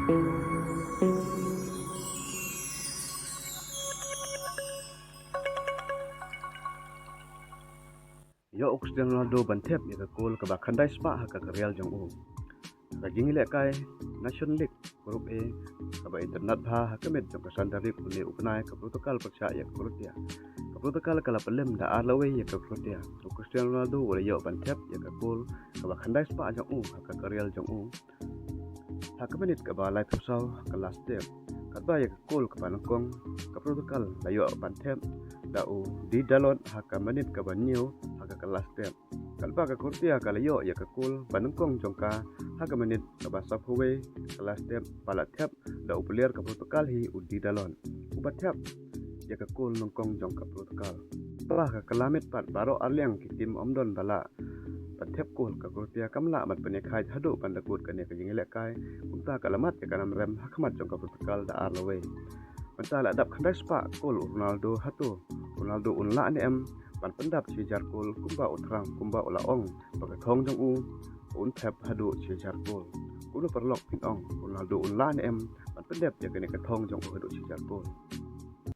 Yo Cristiano Ronaldo bantep ya ka gol ka bakandai spa ka Real jong u ka jingi le kai Nation League grup A ka ba internet pha ka met jong ka sandari ku le upnai ka protokol paksa ya ka Croatia ka protokol kala pelem da arlawe ya ka Croatia so Cristiano Ronaldo wala yo bantep ya ka gol ka bakandai spa jong u ka Real jong u ha ka menit ka ba live pusau ka last step ka ba ya ka gol ka banangkong ka protokol la yo bantep da u di dalon ha ka menit ka banyo ka last step kalpa ka Croatia ka layo ya ka kul banengkong jongka ha ka menit ka basap huwe ka last step pala tap da upuliar ka protokol hi udi dalon ubat tap ya ka kul nongkong jongka protokol pa ka kalamet pat baro arliang ki tim omdon bala patep kul ka Croatia kamla mat penekai hadu pandakut ka ne ka jingile kai kumta kalamat ya kanam rem hakmat jongka protokol da arlawe mentala dap khandai spa kul Ronaldo hatu Ronaldo unla ne em pan pendap si jarkul kumba utrang kumba ulaong pagathong jong u un thep hadu si jarkul kuno perlok pin ong Ronaldo un lan em pan pendap jaga ne kathong jong u hadu si jarkul